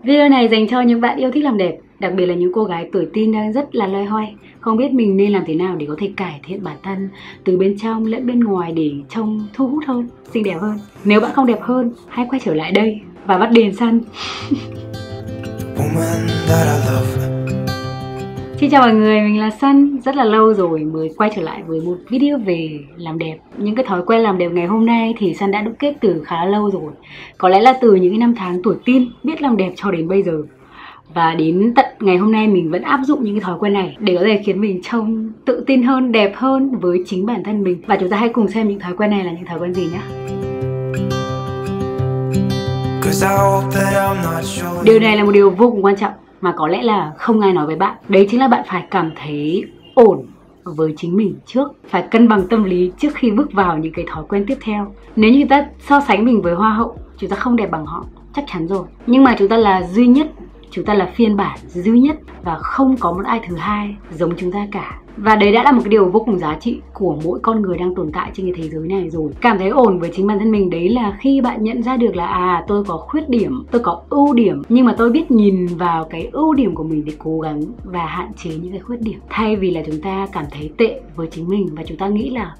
Video này dành cho những bạn yêu thích làm đẹp, đặc biệt là những cô gái tuổi teen đang rất là loay hoay, không biết mình nên làm thế nào để có thể cải thiện bản thân từ bên trong lẫn bên ngoài để trông thu hút hơn, xinh đẹp hơn. Nếu bạn không đẹp hơn, hãy quay trở lại đây và bắt đèn săn. Xin chào mọi người, mình là Sun. Rất là lâu rồi mới quay trở lại với một video về làm đẹp. Những cái thói quen làm đẹp ngày hôm nay thì Sun đã đúc kết từ khá lâu rồi. Có lẽ là từ những năm tháng tuổi teen biết làm đẹp cho đến bây giờ. Và đến tận ngày hôm nay mình vẫn áp dụng những cái thói quen này để có thể khiến mình trông tự tin hơn, đẹp hơn với chính bản thân mình. Và chúng ta hãy cùng xem những thói quen này là những thói quen gì nhé. Điều này là một điều vô cùng quan trọng mà có lẽ là không ai nói với bạn. Đấy chính là bạn phải cảm thấy ổn với chính mình trước. Phải cân bằng tâm lý trước khi bước vào những cái thói quen tiếp theo. Nếu như chúng ta so sánh mình với hoa hậu, chúng ta không đẹp bằng họ, chắc chắn rồi. Nhưng mà chúng ta là duy nhất, chúng ta là phiên bản duy nhất và không có một ai thứ hai giống chúng ta cả. Và đấy đã là một cái điều vô cùng giá trị của mỗi con người đang tồn tại trên cái thế giới này rồi. Cảm thấy ổn với chính bản thân mình đấy là khi bạn nhận ra được là tôi có khuyết điểm, tôi có ưu điểm, nhưng mà tôi biết nhìn vào cái ưu điểm của mình để cố gắng và hạn chế những cái khuyết điểm. Thay vì là chúng ta cảm thấy tệ với chính mình và chúng ta nghĩ là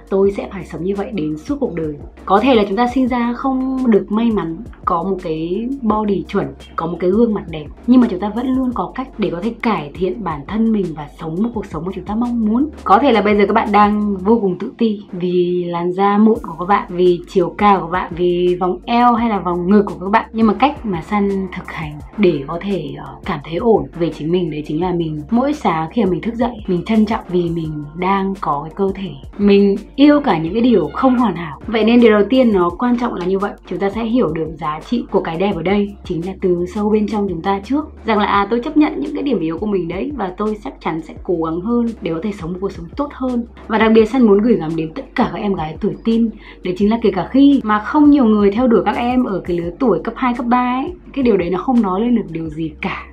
tôi sẽ phải sống như vậy đến suốt cuộc đời. Có thể là chúng ta sinh ra không được may mắn có một cái body chuẩn, có một cái gương mặt đẹp, nhưng mà chúng ta vẫn luôn có cách để có thể cải thiện bản thân mình và sống một cuộc sống mà chúng ta mong muốn. Có thể là bây giờ các bạn đang vô cùng tự ti vì làn da mụn của các bạn, vì chiều cao của bạn, vì vòng eo hay là vòng ngực của các bạn. Nhưng mà cách mà Sun thực hành để có thể cảm thấy ổn về chính mình đấy chính là mình mỗi sáng khi mà mình thức dậy, mình trân trọng vì mình đang có cái cơ thể, mình yêu cả những cái điều không hoàn hảo. Vậy nên điều đầu tiên nó quan trọng là như vậy. Chúng ta sẽ hiểu được giá trị của cái đẹp ở đây chính là từ sâu bên trong chúng ta trước. Rằng là tôi chấp nhận những cái điểm yếu của mình đấy và tôi chắc chắn sẽ cố gắng hơn để có thể sống một cuộc sống tốt hơn. Và đặc biệt Sun muốn gửi gắm đến tất cả các em gái tuổi teen. Đấy chính là kể cả khi mà không nhiều người theo đuổi các em ở cái lứa tuổi cấp 2, cấp 3 ấy, cái điều đấy nó không nói lên được điều gì cả.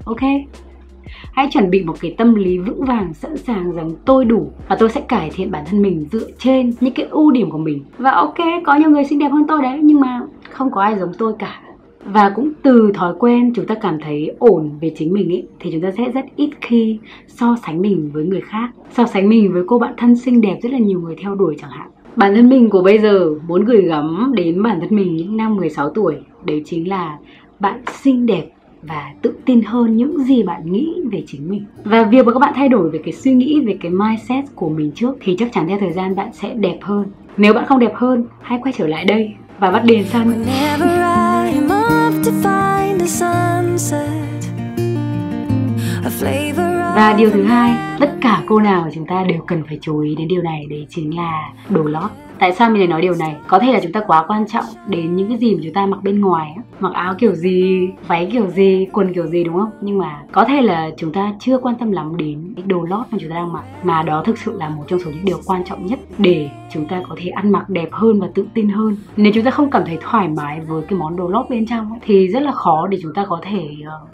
Ok? Hãy chuẩn bị một cái tâm lý vững vàng, sẵn sàng rằng tôi đủ và tôi sẽ cải thiện bản thân mình dựa trên những cái ưu điểm của mình. Và ok, có nhiều người xinh đẹp hơn tôi đấy, nhưng mà không có ai giống tôi cả. Và cũng từ thói quen chúng ta cảm thấy ổn về chính mình ấy, thì chúng ta sẽ rất ít khi so sánh mình với người khác. So sánh mình với cô bạn thân xinh đẹp rất là nhiều người theo đuổi chẳng hạn. Bản thân mình của bây giờ muốn gửi gắm đến bản thân mình những năm 16 tuổi. Đấy chính là bạn xinh đẹp và tự tin hơn những gì bạn nghĩ về chính mình. Và việc mà các bạn thay đổi về cái suy nghĩ, về cái mindset của mình trước thì chắc chắn theo thời gian bạn sẽ đẹp hơn. Nếu bạn không đẹp hơn, hãy quay trở lại đây và bắt đèn săn. Và điều thứ hai, tất cả cô nào của chúng ta đều cần phải chú ý đến điều này, đấy chính là đồ lót. Tại sao mình lại nói điều này? Có thể là chúng ta quá quan trọng đến những cái gì mà chúng ta mặc bên ngoài, mặc áo kiểu gì, váy kiểu gì, quần kiểu gì, đúng không? Nhưng mà có thể là chúng ta chưa quan tâm lắm đến cái đồ lót mà chúng ta đang mặc, mà đó thực sự là một trong số những điều quan trọng nhất để chúng ta có thể ăn mặc đẹp hơn và tự tin hơn. Nếu chúng ta không cảm thấy thoải mái với cái món đồ lót bên trong ấy, thì rất là khó để chúng ta có thể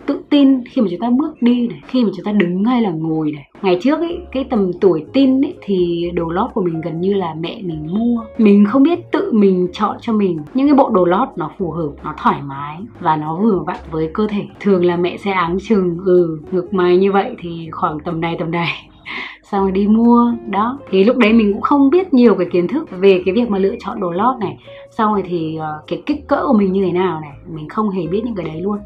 tự tin khi mà chúng ta bước đi này, khi mà chúng ta đứng hay là ngồi này. Ngày trước ấy, cái tầm tuổi teen ấy, thì đồ lót của mình gần như là mẹ mình mua. Mình không biết tự mình chọn cho mình những cái bộ đồ lót nó phù hợp, nó thoải mái và nó vừa vặn với cơ thể. Thường là mẹ sẽ áng chừng ngực mày như vậy thì khoảng tầm này xong rồi đi mua đó. Thì lúc đấy mình cũng không biết nhiều cái kiến thức về cái việc mà lựa chọn đồ lót này, xong rồi thì cái kích cỡ của mình như thế nào này, mình không hề biết những cái đấy luôn.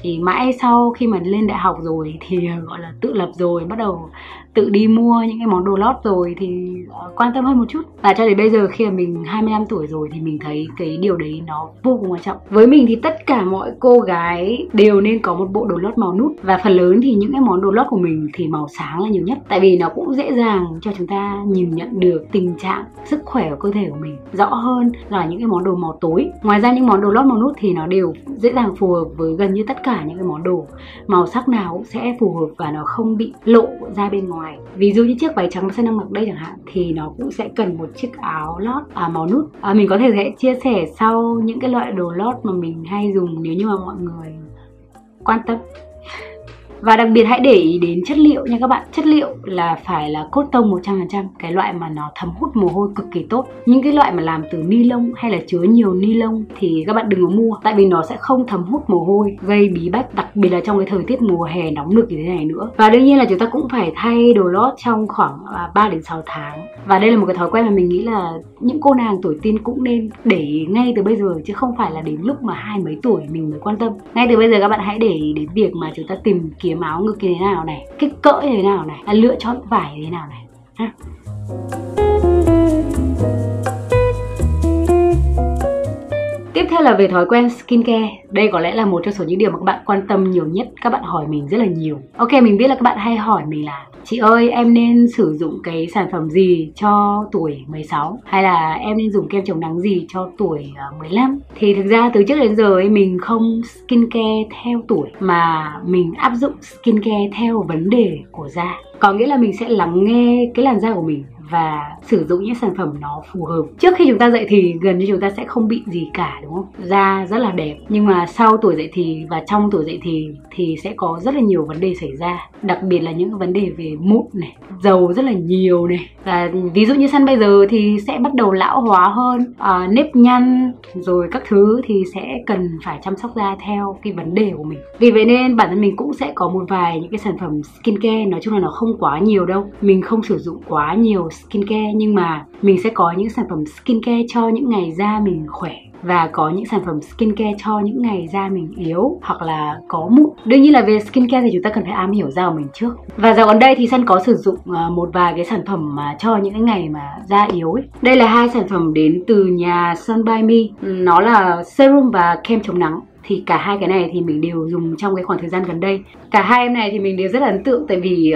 Thì mãi sau khi mà lên đại học rồi thì gọi là tự lập rồi, bắt đầu tự đi mua những cái món đồ lót rồi thì quan tâm hơn một chút. Và cho đến bây giờ khi mà mình 25 tuổi rồi thì mình thấy cái điều đấy nó vô cùng quan trọng. Với mình thì tất cả mọi cô gái đều nên có một bộ đồ lót màu nút. Và phần lớn thì những cái món đồ lót của mình thì màu sáng là nhiều nhất. Tại vì nó cũng dễ dàng cho chúng ta nhìn nhận được tình trạng sức khỏe của cơ thể của mình rõ hơn là những cái món đồ màu tối. Ngoài ra những món đồ lót màu nút thì nó đều dễ dàng phù hợp với gần như tất cả những cái món đồ. Màu sắc nào cũng sẽ phù hợp và nó không bị lộ ra bên ngoài. Ví dụ như chiếc váy trắng mà Sơn đang mặc đây chẳng hạn thì nó cũng sẽ cần một chiếc áo lót màu nút. Mình có thể sẽ chia sẻ sau những cái loại đồ lót mà mình hay dùng nếu như mà mọi người quan tâm. Và đặc biệt hãy để ý đến chất liệu nha các bạn. Chất liệu là phải là cotton 100%, cái loại mà nó thấm hút mồ hôi cực kỳ tốt. Những cái loại mà làm từ ni lông hay là chứa nhiều ni lông thì các bạn đừng có mua, tại vì nó sẽ không thấm hút mồ hôi, gây bí bách, đặc biệt là trong cái thời tiết mùa hè nóng nực như thế này nữa. Và đương nhiên là chúng ta cũng phải thay đồ lót trong khoảng 3 đến 6 tháng. Và đây là một cái thói quen mà mình nghĩ là những cô nàng tuổi teen cũng nên để ý ngay từ bây giờ, chứ không phải là đến lúc mà 20 mấy tuổi mình mới quan tâm. Ngay từ bây giờ các bạn hãy để ý đến việc mà chúng ta tìm kiếm áo ngực như thế nào này, kích cỡ như thế nào này, lựa chọn vải như thế nào này ha. Tiếp theo là về thói quen skincare. Đây có lẽ là một trong số những điều mà các bạn quan tâm nhiều nhất, các bạn hỏi mình rất là nhiều. Ok, mình biết là các bạn hay hỏi mình là chị ơi, em nên sử dụng cái sản phẩm gì cho tuổi 16? Hay là em nên dùng kem chống nắng gì cho tuổi 15? Thì thực ra từ trước đến giờ ấy, mình không skincare theo tuổi, mà mình áp dụng skincare theo vấn đề của da. Có nghĩa là mình sẽ lắng nghe cái làn da của mình và sử dụng những sản phẩm nó phù hợp. Trước khi chúng ta dậy thì gần như chúng ta sẽ không bị gì cả, đúng không? Da rất là đẹp. Nhưng mà sau tuổi dậy thì và trong tuổi dậy thì sẽ có rất là nhiều vấn đề xảy ra. Đặc biệt là những vấn đề về mụn này, dầu rất là nhiều này. Và ví dụ như Sun bây giờ thì sẽ bắt đầu lão hóa hơn, nếp nhăn rồi các thứ thì sẽ cần phải chăm sóc da theo cái vấn đề của mình. Vì vậy nên bản thân mình cũng sẽ có một vài những cái sản phẩm skincare, nói chung là nó không quá nhiều đâu. Mình không sử dụng quá nhiều skincare, nhưng mà mình sẽ có những sản phẩm skincare cho những ngày da mình khỏe, và có những sản phẩm skincare cho những ngày da mình yếu hoặc là có mụn. Đương nhiên là về skincare thì chúng ta cần phải am hiểu da của mình trước. Và dạo gần đây thì Sun có sử dụng một vài cái sản phẩm mà cho những cái ngày mà da yếu ấy. Đây là hai sản phẩm đến từ nhà Sun by Me. Nó là serum và kem chống nắng. Thì cả hai cái này thì mình đều dùng trong cái khoảng thời gian gần đây. Cả hai em này thì mình đều rất là ấn tượng, tại vì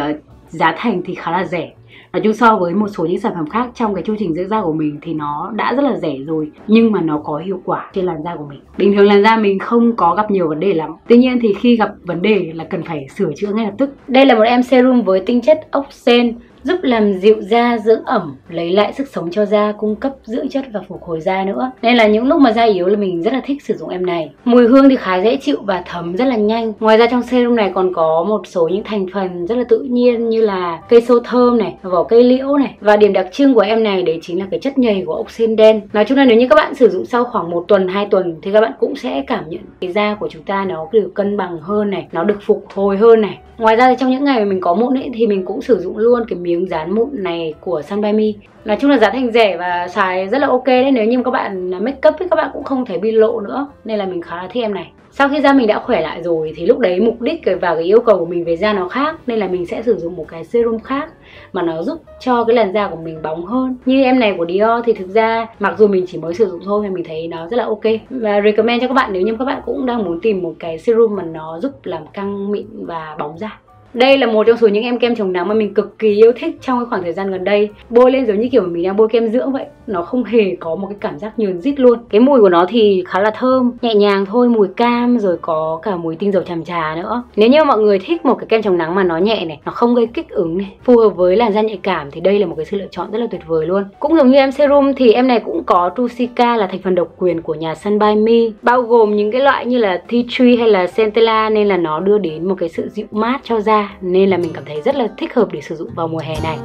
giá thành thì khá là rẻ. Nói chung so với một số những sản phẩm khác trong cái chu trình dưỡng da của mình thì nó đã rất là rẻ rồi, nhưng mà nó có hiệu quả trên làn da của mình. Bình thường làn da mình không có gặp nhiều vấn đề lắm. Tuy nhiên thì khi gặp vấn đề là cần phải sửa chữa ngay lập tức. Đây là một em serum với tinh chất ốc sen, giúp làm dịu da, dưỡng ẩm, lấy lại sức sống cho da, cung cấp dưỡng chất và phục hồi da nữa. Nên là những lúc mà da yếu là mình rất là thích sử dụng em này. Mùi hương thì khá dễ chịu và thấm rất là nhanh. Ngoài ra trong serum này còn có một số những thành phần rất là tự nhiên như là cây sô thơm này, vỏ cây liễu này. Và điểm đặc trưng của em này đấy chính là cái chất nhầy của ốc sen đen. Nói chung là nếu như các bạn sử dụng sau khoảng 1 tuần, 2 tuần thì các bạn cũng sẽ cảm nhận cái da của chúng ta nó được cân bằng hơn này, nó được phục hồi hơn này. Ngoài ra thì trong những ngày mà mình có mụn ấy thì mình cũng sử dụng luôn cái miếng dán mụn này của Sun by Me. Nói chung là giá thành rẻ và xài rất là ok đấy. Nếu như các bạn make up thì các bạn cũng không thấy bị lộ nữa. Nên là mình khá là thích em này. Sau khi da mình đã khỏe lại rồi thì lúc đấy mục đích và cái yêu cầu của mình về da nó khác, nên là mình sẽ sử dụng một cái serum khác mà nó giúp cho cái làn da của mình bóng hơn. Như em này của Dior thì thực ra mặc dù mình chỉ mới sử dụng thôi thì mình thấy nó rất là ok. Và recommend cho các bạn nếu như các bạn cũng đang muốn tìm một cái serum mà nó giúp làm căng mịn và bóng da. Đây là một trong số những em kem chống nắng mà mình cực kỳ yêu thích trong cái khoảng thời gian gần đây. Bôi lên giống như kiểu mình đang bôi kem dưỡng vậy. Nó không hề có một cái cảm giác nhờn rít luôn. Cái mùi của nó thì khá là thơm, nhẹ nhàng thôi, mùi cam rồi có cả mùi tinh dầu tràm trà nữa. Nếu như mọi người thích một cái kem chống nắng mà nó nhẹ này, nó không gây kích ứng này, phù hợp với làn da nhạy cảm thì đây là một cái sự lựa chọn rất là tuyệt vời luôn. Cũng giống như em serum thì em này cũng có Trucica là thành phần độc quyền của nhà Sun by Me, bao gồm những cái loại như là tea tree hay là centella, nên là nó đưa đến một cái sự dịu mát cho da, nên là mình cảm thấy rất là thích hợp để sử dụng vào mùa hè này.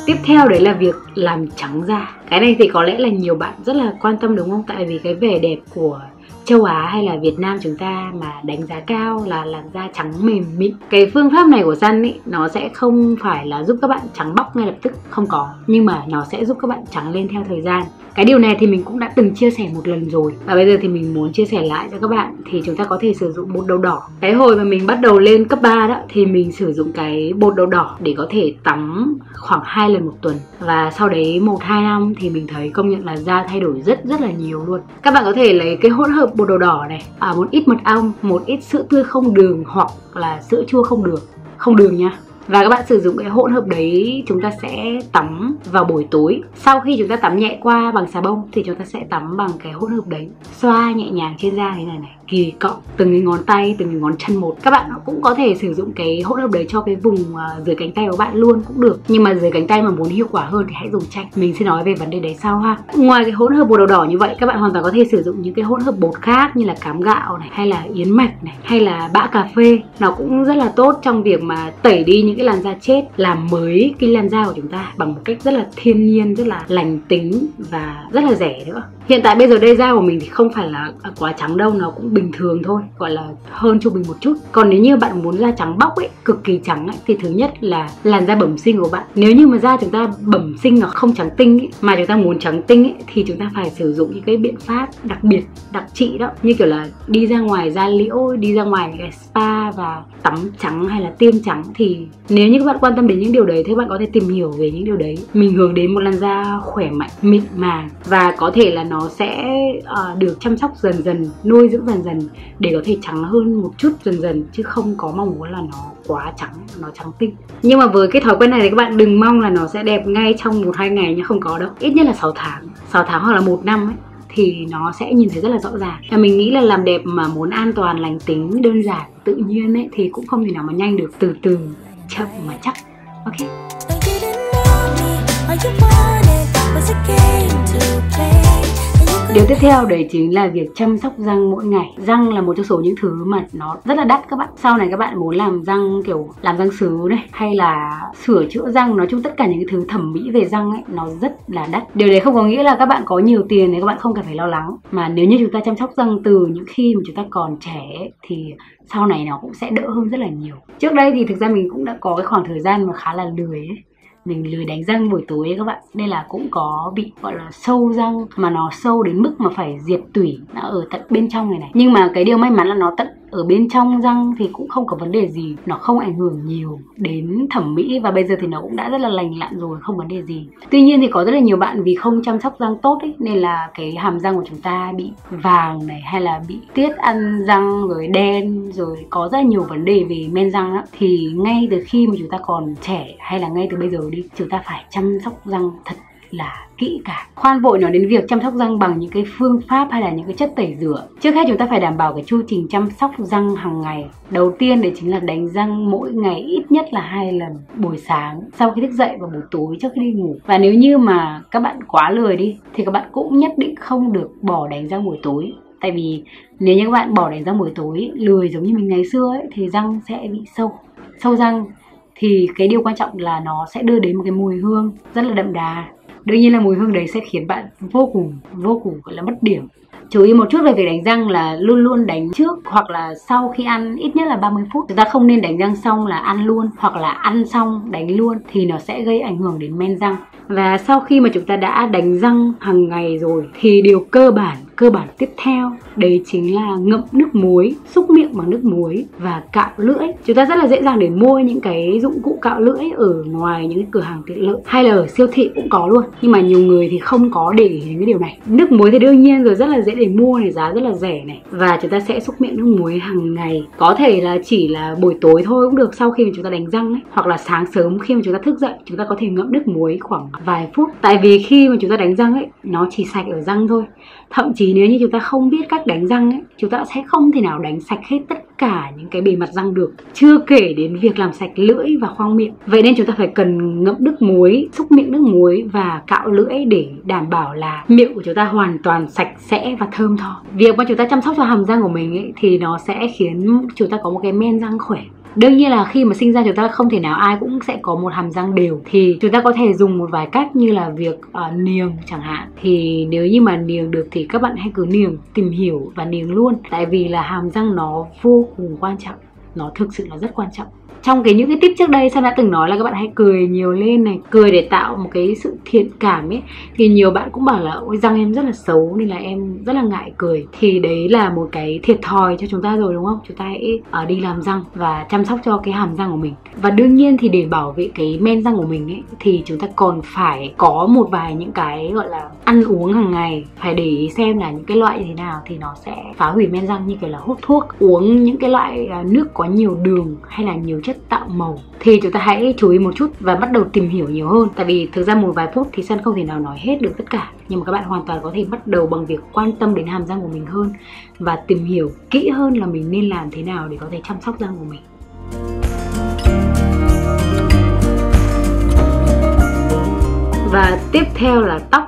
Tiếp theo đấy là việc làm trắng da. Cái này thì có lẽ là nhiều bạn rất là quan tâm đúng không? Tại vì cái vẻ đẹp của châu Á hay là Việt Nam chúng ta mà đánh giá cao là làn da trắng mềm mịn. Cái phương pháp này của Sun ý, nó sẽ không phải là giúp các bạn trắng bóc ngay lập tức, không có. Nhưng mà nó sẽ giúp các bạn trắng lên theo thời gian. Cái điều này thì mình cũng đã từng chia sẻ một lần rồi. Và bây giờ thì mình muốn chia sẻ lại cho các bạn. Thì chúng ta có thể sử dụng bột đậu đỏ. Cái hồi mà mình bắt đầu lên cấp 3 đó thì mình sử dụng cái bột đậu đỏ để có thể tắm khoảng 2 lần một tuần. Và sau đấy 1-2 năm thì mình thấy công nhận là da thay đổi rất là nhiều luôn. Các bạn có thể lấy cái hỗn hợp bột đậu đỏ này, một ít mật ong, một ít sữa tươi không đường hoặc là sữa chua không đường. Không đường nha. Và các bạn sử dụng cái hỗn hợp đấy, chúng ta sẽ tắm vào buổi tối. Sau khi chúng ta tắm nhẹ qua bằng xà bông thì chúng ta sẽ tắm bằng cái hỗn hợp đấy, xoa nhẹ nhàng trên da thế này này, kỳ cọ từng cái ngón tay, từng cái ngón chân một. Các bạn cũng có thể sử dụng cái hỗn hợp đấy cho cái vùng dưới cánh tay của bạn luôn cũng được, nhưng mà dưới cánh tay mà muốn hiệu quả hơn thì hãy dùng chanh. Mình sẽ nói về vấn đề đấy sau ha. Ngoài cái hỗn hợp bột đậu đỏ như vậy, các bạn hoàn toàn có thể sử dụng những cái hỗn hợp bột khác như là cám gạo này, hay là yến mạch này, hay là bã cà phê. Nó cũng rất là tốt trong việc mà tẩy đi những cái làn da chết, làm mới cái làn da của chúng ta bằng một cách rất là thiên nhiên, rất là lành tính và rất là rẻ nữa. Hiện tại bây giờ đây da của mình thì không phải là quá trắng đâu, nó cũng bình thường thôi, gọi là hơn trung bình một chút. Còn nếu như bạn muốn da trắng bóc ấy, cực kỳ trắng ấy, thì thứ nhất là làn da bẩm sinh của bạn. Nếu như mà da chúng ta bẩm sinh nó không trắng tinh ấy, mà chúng ta muốn trắng tinh ấy, thì chúng ta phải sử dụng những cái biện pháp đặc biệt, đặc trị đó, như kiểu là đi ra ngoài da liễu, đi ra ngoài cái spa và tắm trắng hay là tiêm trắng. Thì nếu như các bạn quan tâm đến những điều đấy thì bạn có thể tìm hiểu về những điều đấy. Mình hướng đến một làn da khỏe mạnh, mịn màng, và có thể là nó sẽ được chăm sóc dần dần, nuôi dưỡng dần dần để có thể trắng hơn một chút dần dần, chứ không có mong muốn là nó quá trắng, nó trắng tinh. Nhưng mà với cái thói quen này thì các bạn đừng mong là nó sẽ đẹp ngay trong 1-2 ngày nhé, không có đâu. Ít nhất là 6 tháng hoặc là 1 năm ấy, thì nó sẽ nhìn thấy rất là rõ ràng. Và mình nghĩ là làm đẹp mà muốn an toàn, lành tính, đơn giản, tự nhiên ấy, thì cũng không thể nào mà nhanh được, từ từ, chậm mà chắc. Ok. Điều tiếp theo đấy chính là việc chăm sóc răng mỗi ngày. Răng là một trong số những thứ mà nó rất là đắt các bạn. Sau này các bạn muốn làm răng kiểu làm răng sứ này, hay là sửa chữa răng, nói chung tất cả những cái thứ thẩm mỹ về răng ấy, nó rất là đắt. Điều đấy không có nghĩa là các bạn có nhiều tiền thì các bạn không cần phải lo lắng. Mà nếu như chúng ta chăm sóc răng từ những khi mà chúng ta còn trẻ thì sau này nó cũng sẽ đỡ hơn rất là nhiều. Trước đây thì thực ra mình cũng đã có cái khoảng thời gian mà khá là lười ấy. Mình lười đánh răng buổi tối ấy các bạn, nên là cũng có bị gọi là sâu răng, mà nó sâu đến mức mà phải diệt tủy, nó ở tận bên trong này này. Nhưng mà cái điều may mắn là nó tận ở bên trong răng thì cũng không có vấn đề gì, nó không ảnh hưởng nhiều đến thẩm mỹ, và bây giờ thì nó cũng đã rất là lành lặn rồi, không vấn đề gì. Tuy nhiên thì có rất là nhiều bạn vì không chăm sóc răng tốt ấy, nên là cái hàm răng của chúng ta bị vàng này, hay là bị tiết ăn răng, rồi đen, rồi có rất là nhiều vấn đề về men răng á. Thì ngay từ khi mà chúng ta còn trẻ, hay là ngay từ bây giờ đi, chúng ta phải chăm sóc răng thật là kỹ càng. Khoan vội nói đến việc chăm sóc răng bằng những cái phương pháp hay là những cái chất tẩy rửa. Trước hết chúng ta phải đảm bảo cái chu trình chăm sóc răng hàng ngày. Đầu tiên đấy chính là đánh răng mỗi ngày ít nhất là 2 lần, buổi sáng sau khi thức dậy và buổi tối trước khi đi ngủ. Và nếu như mà các bạn quá lười đi thì các bạn cũng nhất định không được bỏ đánh răng buổi tối. Tại vì nếu như các bạn bỏ đánh răng buổi tối, lười giống như mình ngày xưa ấy, thì răng sẽ bị sâu răng. Thì cái điều quan trọng là nó sẽ đưa đến một cái mùi hương rất là đậm đà. Đương nhiên là mùi hương đấy sẽ khiến bạn vô cùng gọi là mất điểm. Chú ý một chút về việc đánh răng là luôn luôn đánh trước hoặc là sau khi ăn ít nhất là 30 phút. Chúng ta không nên đánh răng xong là ăn luôn, hoặc là ăn xong đánh luôn, thì nó sẽ gây ảnh hưởng đến men răng. Và sau khi mà chúng ta đã đánh răng hàng ngày rồi thì điều cơ bản tiếp theo đấy chính là ngậm nước muối, xúc miệng bằng nước muối và cạo lưỡi. Chúng ta rất là dễ dàng để mua những cái dụng cụ cạo lưỡi ở ngoài những cái cửa hàng tiện lợi, hay là ở siêu thị cũng có luôn, nhưng mà nhiều người thì không có để ý đến cái điều này. Nước muối thì đương nhiên rồi, rất là dễ để mua này, giá rất là rẻ này, và chúng ta sẽ xúc miệng nước muối hàng ngày. Có thể là chỉ là buổi tối thôi cũng được, sau khi mà chúng ta đánh răng ấy, hoặc là sáng sớm khi mà chúng ta thức dậy, chúng ta có thể ngậm nước muối khoảng vài phút. Tại vì khi mà chúng ta đánh răng ấy, nó chỉ sạch ở răng thôi. Thậm chí nếu như chúng ta không biết cách đánh răng ấy, chúng ta sẽ không thể nào đánh sạch hết tất cả những cái bề mặt răng được, chưa kể đến việc làm sạch lưỡi và khoang miệng. Vậy nên chúng ta phải cần ngậm nước muối, xúc miệng nước muối và cạo lưỡi để đảm bảo là miệng của chúng ta hoàn toàn sạch sẽ và thơm tho. Việc mà chúng ta chăm sóc cho hàm răng của mình ấy, thì nó sẽ khiến chúng ta có một cái men răng khỏe. Đương nhiên là khi mà sinh ra chúng ta không thể nào ai cũng sẽ có một hàm răng đều, thì chúng ta có thể dùng một vài cách như là việc niềng chẳng hạn. Thì nếu như mà niềng được thì các bạn hãy cứ niềng, tìm hiểu và niềng luôn. Tại vì là hàm răng nó vô cùng quan trọng, nó thực sự là rất quan trọng. Trong những cái tip trước đây San đã từng nói là các bạn hãy cười nhiều lên này, cười để tạo một cái sự thiện cảm ấy. Thì nhiều bạn cũng bảo là ôi răng em rất là xấu nên là em rất là ngại cười. Thì đấy là một cái thiệt thòi cho chúng ta rồi, đúng không? Chúng ta hãy đi làm răng và chăm sóc cho cái hàm răng của mình. Và đương nhiên thì để bảo vệ cái men răng của mình ấy, thì chúng ta còn phải có một vài những cái gọi là ăn uống hàng ngày. Phải để ý xem là những cái loại như thế nào thì nó sẽ phá hủy men răng, như kiểu là hút thuốc, uống những cái loại nước có nhiều đường hay là nhiều chất chất tạo màu thì chúng ta hãy chú ý một chút và bắt đầu tìm hiểu nhiều hơn. Tại vì thực ra một vài phút thì Sun không thể nào nói hết được tất cả, nhưng mà các bạn hoàn toàn có thể bắt đầu bằng việc quan tâm đến hàm răng của mình hơn và tìm hiểu kỹ hơn là mình nên làm thế nào để có thể chăm sóc răng của mình. Và tiếp theo là tóc,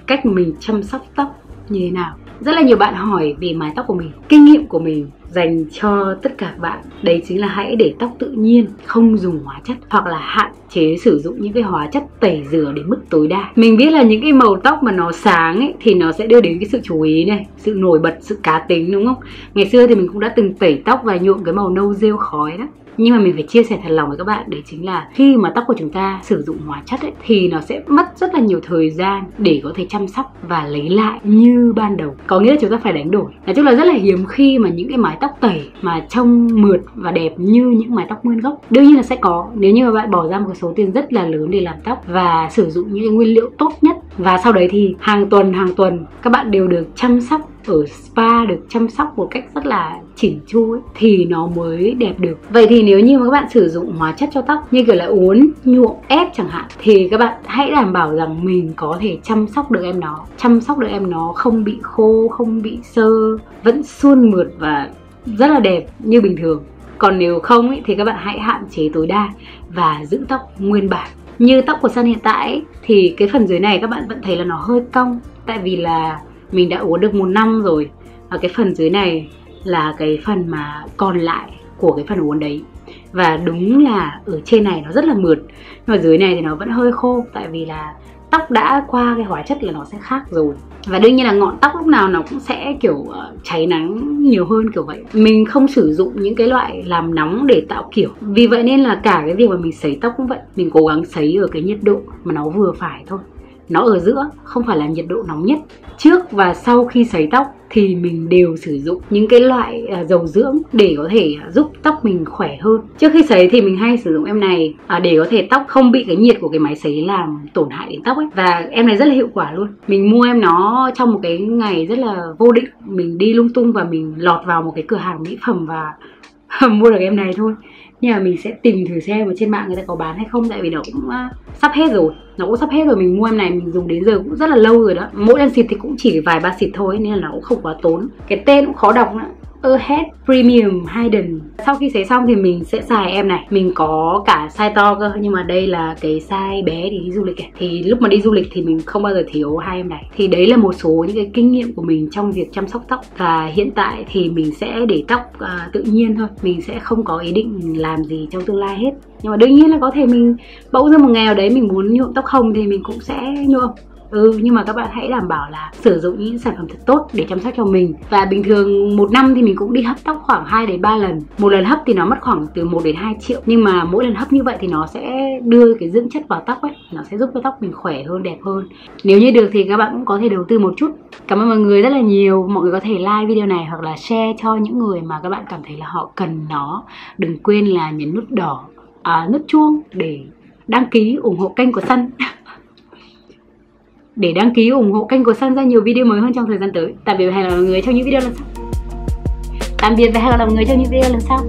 cách mình chăm sóc tóc như thế nào. Rất là nhiều bạn hỏi về mái tóc của mình. Kinh nghiệm của mình dành cho tất cả các bạn đấy chính là hãy để tóc tự nhiên, không dùng hóa chất, hoặc là hạn chế sử dụng những cái hóa chất tẩy rửa đến mức tối đa. Mình biết là những cái màu tóc mà nó sáng ấy, thì nó sẽ đưa đến cái sự chú ý này, sự nổi bật, sự cá tính, đúng không? Ngày xưa thì mình cũng đã từng tẩy tóc và nhuộm cái màu nâu rêu khói đó. Nhưng mà mình phải chia sẻ thật lòng với các bạn, đấy chính là khi mà tóc của chúng ta sử dụng hóa chất ấy, thì nó sẽ mất rất là nhiều thời gian để có thể chăm sóc và lấy lại như ban đầu. Có nghĩa là chúng ta phải đánh đổi. Nói chung là rất là hiếm khi mà những cái mái tóc tẩy mà trông mượt và đẹp như những mái tóc nguyên gốc. Đương nhiên là sẽ có, nếu như mà bạn bỏ ra một số tiền rất là lớn để làm tóc và sử dụng những cái nguyên liệu tốt nhất. Và sau đấy thì hàng tuần các bạn đều được chăm sóc ở spa, được chăm sóc một cách rất là chỉn chu ấy, thì nó mới đẹp được. Vậy thì nếu như mà các bạn sử dụng hóa chất cho tóc như kiểu là uốn, nhuộm, ép chẳng hạn, thì các bạn hãy đảm bảo rằng mình có thể chăm sóc được em nó, chăm sóc được em nó không bị khô, không bị xơ, vẫn suôn mượt và rất là đẹp như bình thường. Còn nếu không ấy, thì các bạn hãy hạn chế tối đa và giữ tóc nguyên bản. Như tóc của Sun hiện tại ấy, thì cái phần dưới này các bạn vẫn thấy là nó hơi cong, tại vì là mình đã uốn được 1 năm rồi. Và cái phần dưới này là cái phần mà còn lại của cái phần uốn đấy. Và đúng là ở trên này nó rất là mượt, nhưng mà dưới này thì nó vẫn hơi khô, tại vì là tóc đã qua cái hóa chất là nó sẽ khác rồi. Và đương nhiên là ngọn tóc lúc nào nó cũng sẽ kiểu cháy nắng nhiều hơn kiểu vậy. Mình không sử dụng những cái loại làm nóng để tạo kiểu. Vì vậy nên là cả cái việc mà mình sấy tóc cũng vậy, mình cố gắng sấy ở cái nhiệt độ mà nó vừa phải thôi. Nó ở giữa, không phải là nhiệt độ nóng nhất. Trước và sau khi sấy tóc thì mình đều sử dụng những cái loại dầu dưỡng để có thể giúp tóc mình khỏe hơn. Trước khi sấy thì mình hay sử dụng em này để có thể tóc không bị cái nhiệt của cái máy sấy làm tổn hại đến tóc ấy. Và em này rất là hiệu quả luôn. Mình mua em nó trong một cái ngày rất là vô định. Mình đi lung tung và mình lọt vào một cái cửa hàng mỹ phẩm và mua được em này thôi. Nhưng mà mình sẽ tìm thử xem ở trên mạng người ta có bán hay không, tại vì nó cũng sắp hết rồi. Nó cũng sắp hết rồi, mình mua em này mình dùng đến giờ cũng rất là lâu rồi đó. Mỗi lần xịt thì cũng chỉ vài ba xịt thôi nên là nó cũng không quá tốn. Cái tên cũng khó đọc nữa, Ahead Premium Hidden. Sau khi sấy xong thì mình sẽ xài em này. Mình có cả size to cơ, nhưng mà đây là cái size bé để đi du lịch ấy. Thì lúc mà đi du lịch thì mình không bao giờ thiếu hai em này. Thì đấy là một số những cái kinh nghiệm của mình trong việc chăm sóc tóc. Và hiện tại thì mình sẽ để tóc tự nhiên thôi. Mình sẽ không có ý định làm gì trong tương lai hết. Nhưng mà đương nhiên là có thể mình bỗng dưng một ngày nào đấy mình muốn nhuộm tóc hồng thì mình cũng sẽ nhuộm. Nhưng mà các bạn hãy đảm bảo là sử dụng những sản phẩm thật tốt để chăm sóc cho mình. Và bình thường 1 năm thì mình cũng đi hấp tóc khoảng 2 đến 3 lần. Một lần hấp thì nó mất khoảng từ 1 đến 2 triệu. Nhưng mà mỗi lần hấp như vậy thì nó sẽ đưa cái dưỡng chất vào tóc ấy. Nó sẽ giúp cho tóc mình khỏe hơn, đẹp hơn. Nếu như được thì các bạn cũng có thể đầu tư một chút. Cảm ơn mọi người rất là nhiều. Mọi người có thể like video này hoặc là share cho những người mà các bạn cảm thấy là họ cần nó. Đừng quên là nhấn nút đỏ, nút chuông để đăng ký ủng hộ kênh của Sun. Để đăng ký ủng hộ kênh của Sun ra nhiều video mới hơn trong thời gian tới. Tạm biệt và hẹn gặp lại mọi người trong những video lần sau.